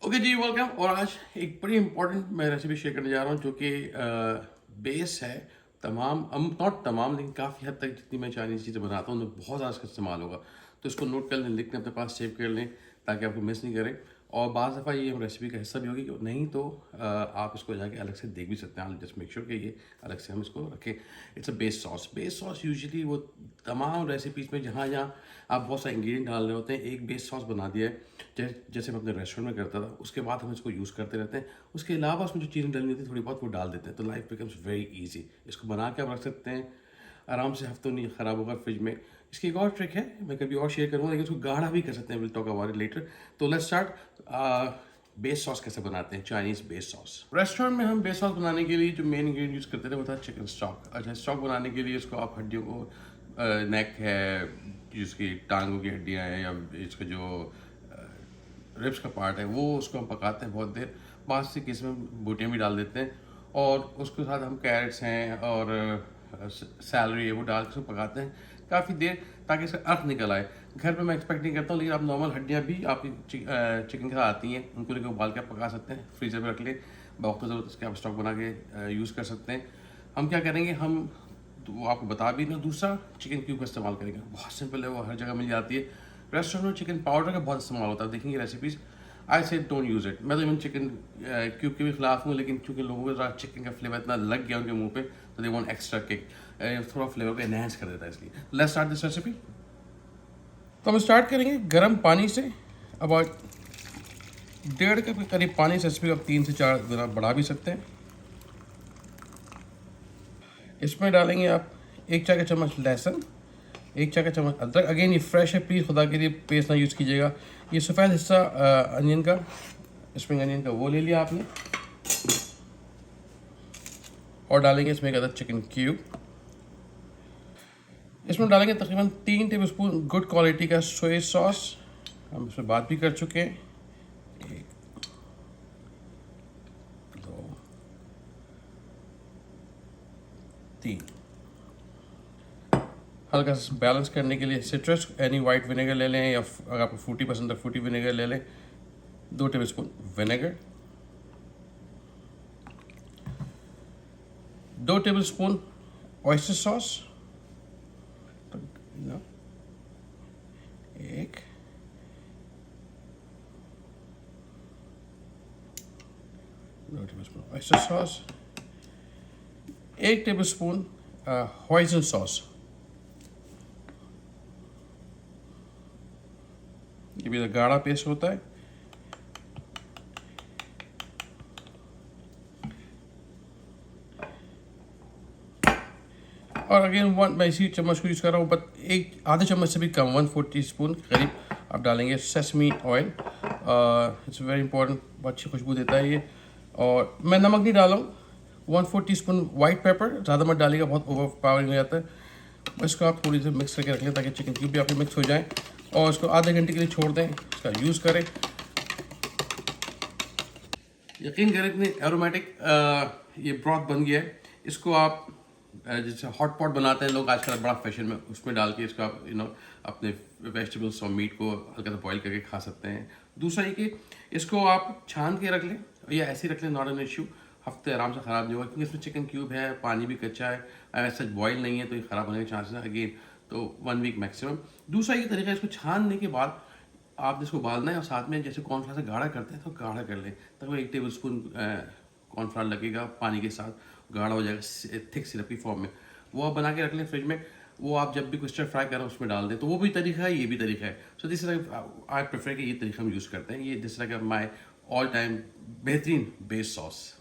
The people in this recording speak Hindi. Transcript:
ओके जी, वेलकम। और आज एक बड़ी इंपॉर्टेंट मैं रेसिपी शेयर करने जा रहा हूँ जो कि बेस है तमाम नॉट तमाम लेकिन काफ़ी हद तक जितनी मैं चाइनीज़ चीज़ें बनाता हूँ उनमें बहुत ज़्यादा इसका इस्तेमाल होगा। तो इसको नोट कर लें, लिख लें, अपने पास सेव कर लें ताकि आपको मिस नहीं करें। और बाज़ दफ़ा ये रेसिपी का हिस्सा भी होगी, नहीं तो आप इसको जाके अलग से देख भी सकते हैं। जस्ट मेक श्योर कि ये अलग से हम इसको रखें। It's a base sauce. Base sauce usually वो तमाम रेसिपीज़ में जहाँ जहाँ आप बहुत सारे इंग्रेडिएंट डाल रहे होते हैं, एक बेस सॉस बना दिया है जैसे मैं अपने रेस्टोरेंट में करता था। उसके बाद हम इसको यूज़ करते रहते हैं। उसके अलावा उसमें जो चीज़ें डलनी होती है थोड़ी बहुत वो डाल देते हैं, तो लाइफ बिकम्स वेरी ईजी। इसको बना के आप रख सकते हैं आराम से, हफ्तों नहीं ख़राब होगा फ्रिज में। इसकी एक और ट्रिक है, मैं कभी और शेयर करूँगा, लेकिन उसको गाढ़ा भी कर सकते हैं। Will talk about it later. तो लेट्स स्टार्ट। बेस सॉस कैसे बनाते हैं, चाइनीज़ बेस सॉस। रेस्टोरेंट में हम बेस सॉस बनाने के लिए जो मेन इंग्रेडिएंट यूज़ करते थे वो था चिकन स्टॉक। अच्छा, स्टॉक बनाने के लिए इसको आप हड्डियों को, नेक है जिसकी टांगों की हड्डियाँ हैं, या इसका जो रिब्स का पार्ट है, वो उसको हम पकाते हैं बहुत देर। बाद से किसी में बोटियाँ भी डाल देते हैं और उसके साथ हम कैरेट्स हैं और सैलरी है वो डाल के उसको पकाते हैं काफ़ी देर ताकि इसका अर्क निकल आए। घर पे मैं एक्सपेक्ट नहीं करता हूँ, लेकिन आप नॉर्मल हड्डियाँ भी आपकी चिकन के साथ आती हैं, उनको लेकर उबाल के आप पका सकते हैं, फ्रीजर में रख लें। वक्त ज़रूरत इसके आप स्टॉक बना के यूज़ कर सकते हैं। हम क्या करेंगे, हम तो वो आपको बता भी ना, दूसरा चिकन क्यूब का इस्तेमाल करेंगे। बहुत सिंपल है, वो हर जगह मिल जाती है। रेस्टोरेंट में चिकन पाउडर का बहुत इस्तेमाल होता है, देखेंगे रेसिपीज़। आई से डोंट यूज़ इट। मैं तो इवन चिकन क्यूब के भी खिलाफ हूँ, लेकिन चूँकि लोगों को ज़रा चिकन का फ्लेवर इतना लग गया उनके मुंह पे, तो दे वांट एक्स्ट्रा किक, थोड़ा फ्लेवर को एनहेंस कर देता है। इसलिए लेट्स स्टार्ट दिस रेसिपी। तो हम स्टार्ट करेंगे गर्म पानी से। अबाउट 1.5 कप के करीब पानी से रेसिपी आप 3 से 4 गुना बढ़ा भी सकते हैं। इसमें डालेंगे आप 1 चाय का चम्मच लहसुन, 1 चाय का चम्मच अदरक। अगेन ये फ्रेश है, प्लीज़ खुदा के लिए पेस्ट ना यूज़ कीजिएगा। ये सफ़ेद हिस्सा अनियन का, स्प्रिंग अनियन का, वो ले लिया आपने। और डालेंगे इसमें एक अदर चिकन क्यूब। इसमें डालेंगे तकरीबन 3 टेबलस्पून गुड क्वालिटी का सोया सॉस। हम इसमें बात भी कर चुके हैं। 1, 2, 3। हल्का सा बैलेंस करने के लिए सिट्रस एनी वाइट विनेगर ले लें, या अगर आपको फ्रूटी पसंद है फ्रूटी विनेगर ले लें। 2 tablespoon vinegar, 2 tablespoon oyster sauce, 1, 2 tablespoon oyster sauce, 1 tablespoon hoisin sauce. ये भी गाढ़ा पेस्ट होता है। और अगेन मैं इसी चम्मच को यूज़ कर रहा हूँ, बट एक आधे चम्मच से भी कम, 1/4 टीस्पून के करीब आप डालेंगे sesame oil. It's very important, बहुत अच्छी खुशबू देता है ये। और मैं नमक नहीं डाला हूँ। 1/4 टीस्पून वाइट पेपर, ज़्यादा मत डालिएगा, बहुत ओवर पावरिंग हो जाता है। इसको आप थोड़ी सी मिक्स करके रख लें ताकि चिकन क्यूब भी आपके मिक्स हो जाए। और इसको आधे घंटे के लिए छोड़ दें, इसका यूज़ करें। यकीन करें इतनी एरोमेटिक ये ब्रॉथ बन गया है। इसको आप जैसे हॉट पॉट बनाते हैं लोग आजकल, बड़ा फैशन में, उसमें डाल के इसको आप अपने वेजिटेबल्स और मीट को हल्का सा बॉईल करके खा सकते हैं। दूसरा ये कि इसको आप छान के रख लें या ऐसे ही रख लें, नॉट एन इशू। हफ्ते आराम से ख़राब नहीं होगा, क्योंकि इसमें चिकन क्यूब है, पानी भी कच्चा है, ऐसा बॉयल नहीं है, तो ये ख़राब होने के चांसेस हैं अगेन। तो 1 वीक मैक्सिमम। दूसरा ये तरीका है, इसको छानने के बाद आप जिसको उबालना है और साथ में जैसे कॉर्नफ्लावर से गाढ़ा करते हैं तो गाढ़ा कर लें, तब 1 टेबल स्पून कॉर्नफ्लावर लगेगा पानी के साथ, गाढ़ा हो जाएगा थिक सिरप की फॉर्म में। वो आप बना के रख लें फ्रिज में। वो आप जब भी कुछ स्टर फ्राई करें उसमें डाल दें, तो वो भी तरीका है, ये भी तरीका है। सो दिस आई प्रेफर कि ये तरीका हम यूज़ करते हैं। ये this like my all time बेहतरीन बेस सॉस।